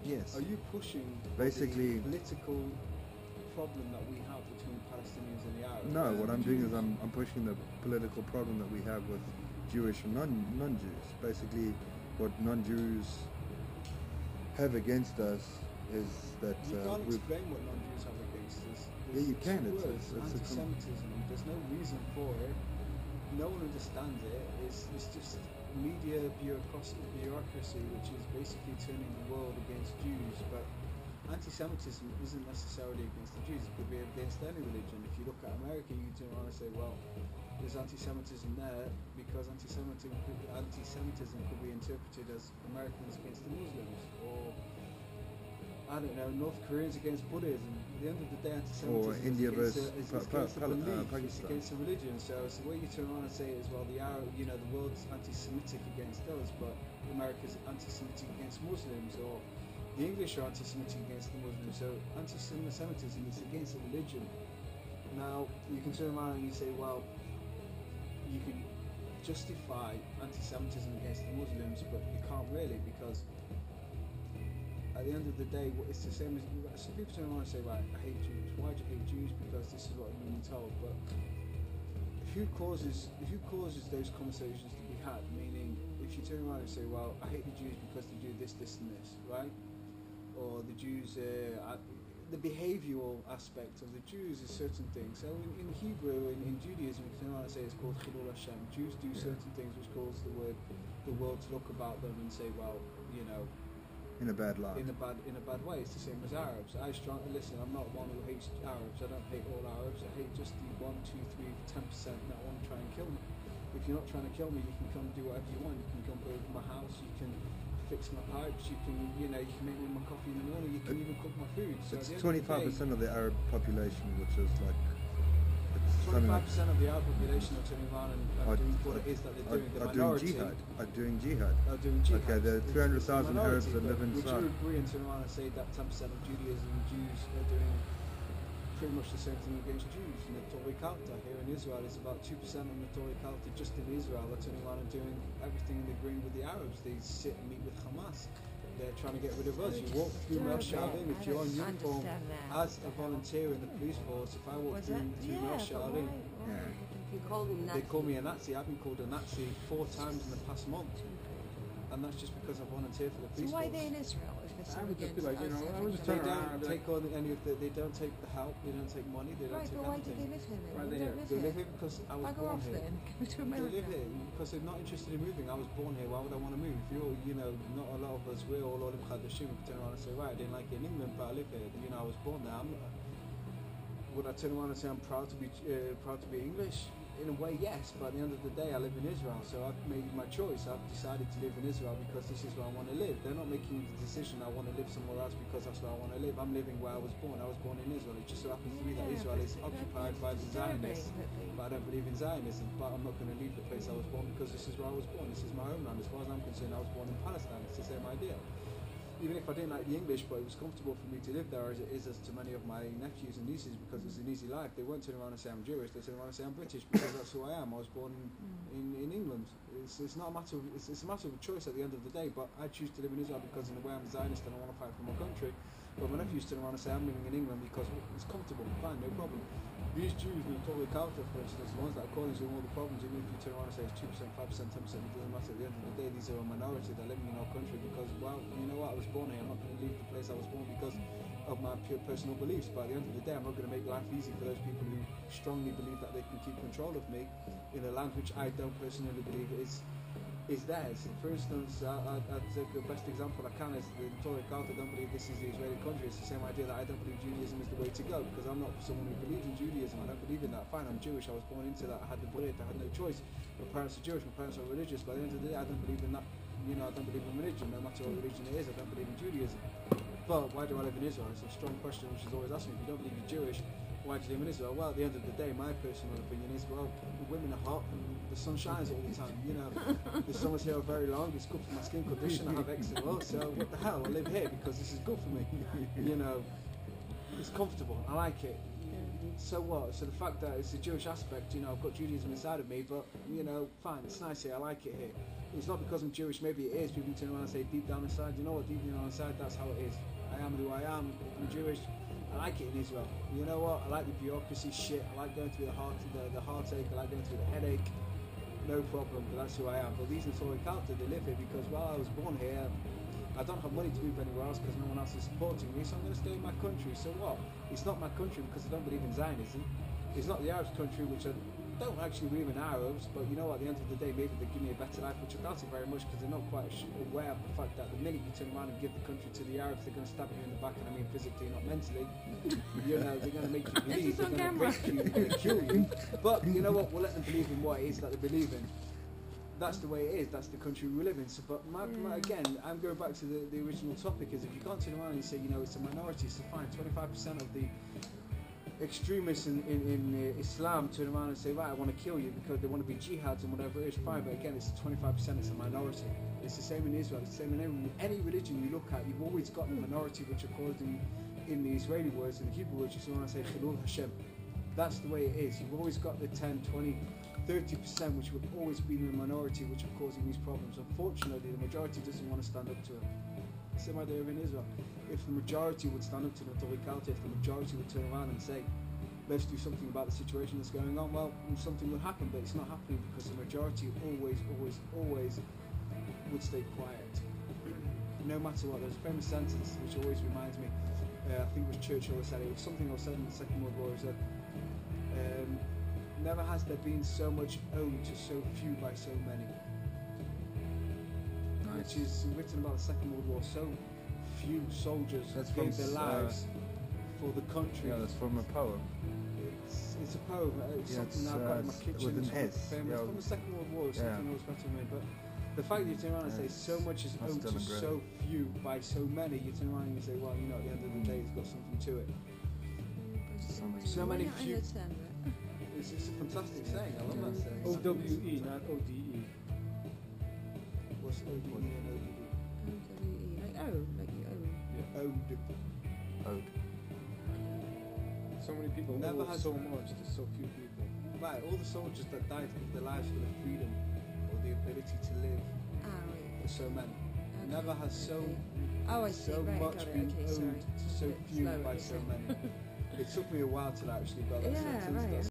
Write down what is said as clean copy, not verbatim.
Yes. Are you pushing Basically, the political problem that we have between Palestinians and the Arabs? no, what I'm doing is I'm pushing the political problem that we have with Jewish and non-Jews. Basically, what non-Jews have against us is that you can't explain what non-Jews have against us. Yeah, you can. It's anti-Semitism. There's no reason for it. No one understands it. It's just media bureaucracy, which is basically turning the world against Jews. But anti-Semitism isn't necessarily against the Jews. It could be against any religion. If you look at America, you turn around and say, well, there's anti-Semitism there because anti-Semitism could be interpreted as Americans against the Muslims, or I don't know, North Koreans against Buddhism. At the end of the day, anti-Semitism or India versus it's against a belief, Pakistan. it's against a religion. So it's the way you turn around and say it as well, the world's anti-Semitic against us, but America's anti-Semitic against Muslims, or the English are anti-Semitic against the Muslims. So anti-Semitism is against a religion. Now, you can turn around and you say, well, you can justify anti-Semitism against the Muslims, but you can't really, because at the end of the day, it's the same as some people turn around and say, right, I hate Jews. Why do you hate Jews? Because this is what I'm being told. But who causes those conversations to be had? Meaning, if you turn around and say, well, I hate the Jews because they do this, this, and this, right? Or the Jews, the behavioural aspect of the Jews is certain things. So in Hebrew, in Judaism, you can turn around and say it's called Chilul Hashem. Jews do certain things which cause the world to look about them and say, well, you know, in a bad light. In a bad way. It's the same as Arabs. Listen, I'm not one who hates Arabs. I don't hate all Arabs. I hate just the 1, 2, 3, 10% that want to try and kill me. If you're not trying to kill me, you can come and do whatever you want. You can come over my house. You can fix my pipes. You can make me my coffee in the morning. You can even cook my food. So it's 25% of the Arab population, which is like 25% of the Arab population are turning around and doing what it is that they're doing. The minority are doing jihad. Okay, there are 300,000 Arabs that live inside. Would you agree and turn around and say that 10% of Judaism Jews are doing pretty much the same thing against Jews? And the Torah Calta here in Israel is about 2% of the Torah Calta just in Israel are turning around and doing everything and agreeing with the Arabs. They sit and meet with Hamas. They're trying to get rid of us. You walk through Mel Shalim, if you're on uniform as a volunteer in the police force, if I walk through Mel Shalim, they call me a Nazi. I've been called a Nazi 4 times in the past month. And that's just because I volunteer for the police force. So why are they in Israel? I would just be like, they don't take on any of they don't take the help, they don't take money, they don't take why do anything. they live here then? Why They live here because I was born here. Then. Go to They America. live here because they're not interested in moving. I was born here, why would I want to move? If you're, not a lot of us, we're all Olim Chadashim, we turn around and say, right, I didn't like it in England, but I live here. I was born there. Would I turn around and say I'm proud to be English? In a way, yes, but at the end of the day, I live in Israel, so I've made my choice. I've decided to live in Israel because this is where I want to live. They're not making the decision I want to live somewhere else because that's where I want to live. I'm living where I was born. I was born in Israel. It just so happens to be that Israel is occupied by the Zionists, but I don't believe in Zionism. But I'm not going to leave the place I was born because this is where I was born. This is my homeland. As far as I'm concerned, I was born in Palestine. It's the same idea. Even if I didn't like the English, but it was comfortable for me to live there as it is as to many of my nephews and nieces because it's an easy life. They won't turn around and say I'm Jewish, they turn around and say I'm British because that's who I am. I was born in England. It's not a matter of, it's a matter of choice at the end of the day, but I choose to live in Israel because in a way I'm a Zionist and I want to fight for my country. But my nephews turn around and say I'm living in England because it's comfortable, fine, no problem. These Jews, the Torah Calta, for instance, the ones that are causing all the problems, even if you turn around and say it's 2%, 5%, 10%, it doesn't matter. At the end of the day, these are a minority that live in our country because, well, you know what, I was born here. I'm not going to leave the place I was born because of my pure personal beliefs. But at the end of the day, I'm not going to make life easy for those people who strongly believe that they can keep control of me in a land which I don't personally believe is theirs. For instance, I'd take the best example I can is the Torah Calta don't believe this is the Israeli country. It's the same idea that I don't believe Judaism is the way to go because I'm not someone who believes in Judaism. I don't believe in that. Fine, I'm Jewish. I was born into that. I had the Brit. I had no choice. My parents are Jewish. My parents are religious. But at the end of the day, I don't believe in that. I don't believe in religion. No matter what religion it is, I don't believe in Judaism. But why do I live in Israel? It's a strong question which is always asked me. If you don't believe you're Jewish, why do you live in Israel? Well, at the end of the day, my personal opinion is, well, the women are hot and the sun shines all the time. The summers here are very long. It's good for my skin condition. I have eczema. So what the hell? I live here because this is good for me. It's comfortable. I like it. So what? So the fact that it's a Jewish aspect, I've got Judaism inside of me, but fine, it's nice here. I like it here. It's not because I'm Jewish. Maybe it is. People turn around and say deep down inside, you know what? Deep down inside, that's how it is. I am who I am. I'm Jewish. I like it in Israel. You know what? I like the bureaucracy shit. I like going through the heartache. I like going through the headache. No problem. But that's who I am. But these Notori culture, they live here because while I was born here, I don't have money to move anywhere else because no one else is supporting me. So I'm going to stay in my country. So what? It's not my country because I don't believe in Zionism. It's not the Arabs' country, which I don't actually believe in Arabs, but you know what, at the end of the day, maybe they give me a better life, which I doubt it very much because they're not quite aware of the fact that the minute you turn around and give the country to the Arabs, they're going to stab you in the back, and I mean physically, not mentally. You know, they're going to make you believe, they're going to rape you, they're going to kill you. But you know what, we'll let them believe in what it is that they believe in. That's the way it is, that's the country we live in. So, but again, I'm going back to the original topic, is if you can't turn around and say, you know, it's a minority, so fine, 25% of the extremists in Islam turn around and say, right, I want to kill you because they want to be jihads and whatever it is, fine, but again, it's 25%, it's a minority. It's the same in Israel, it's the same in any religion you look at. You've always got a minority which are called in the Israeli words, in the Hebrew words, you turn around and say, Chilul Hashem. That's the way it is. You've always got the 10, 20, 30% which would always be the minority which are causing these problems. Unfortunately, the majority doesn't want to stand up to it. Same idea in Israel. If the majority would stand up to the Torah, if the majority would turn around and say, let's do something about the situation that's going on, well, something would happen, but it's not happening because the majority always would stay quiet. No matter what. There's a famous sentence which always reminds me, I think it was Churchill who said it, was something that was said in the Second World War, is that never has there been so much owed to so few by so many. Which is written about the Second World War. So few soldiers gave their lives for the country. Yeah, that's from a poem. It's a poem. It's something I've got in my kitchen. With an S. It's from the Second World War. It's something always better than me. But the fact that you turn around and say so much is owed to so few by so many, you turn around and you say, well, you know, at the end of the day, it's got something to it. So many few. It's a fantastic saying. I love that saying. O-W-E, not O-D-E. What's O-D-E and O-D-E? O-W-E, like you own. Yeah, owed. So many people Never owe had so much to so few people. Right, all the soldiers that died to give their lives for the freedom or the ability to live for so many. Never has so much been owed to so few by so many. It took me a while to actually got that sentence.